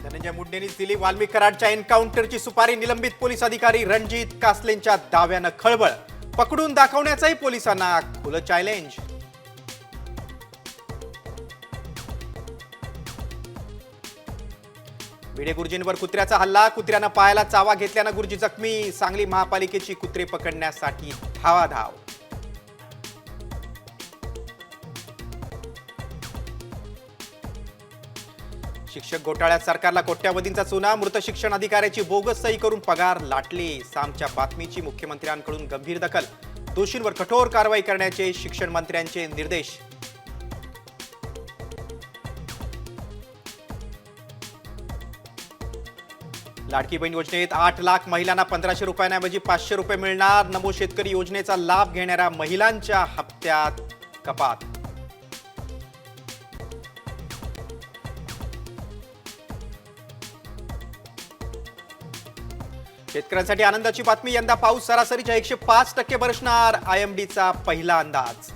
धनंजय मुंडेंनीच दिली वाल्मिक कराडच्या एन्काउंटरची सुपारी. निलंबित पोलीस अधिकारी रणजित कासलेंच्या दाव्यानं खळबळ. पकडून दाखवण्याचाही पोलिसांना खुलं चॅलेंज. भिडे गुरुजींवर कुत्र्याचा हल्ला. कुत्र्यानं पायाला चावा घेतल्यानं गुरुजी जखमी. सांगली महापालिकेची कुत्रे पकडण्यासाठी धावाधाव. शिक्षक घोटाळ्यात सरकारला कोट्यावधींचा चुना. मृत शिक्षण अधिकाऱ्याची बोगस सही करून पगार लाटले. सामच्या बातमीची मुख्यमंत्र्यांकडून गंभीर दखल. दोषींवर कठोर कारवाई करण्याचे शिक्षण मंत्र्यांचे निर्देश. लाडकी बहीण योजनेत 8 लाख महिलांना 1500 रुपयांऐवजी 500 रुपये मिळणार. नमो शेतकरी योजनेचा लाभ घेणाऱ्या महिलांच्या हप्त्यात कपात. शेतकऱ्यांसाठी आनंदाची बातमी. यंदा पाऊस सरासरीच्या 105% बरसणार. IMDचा पहिला अंदाज.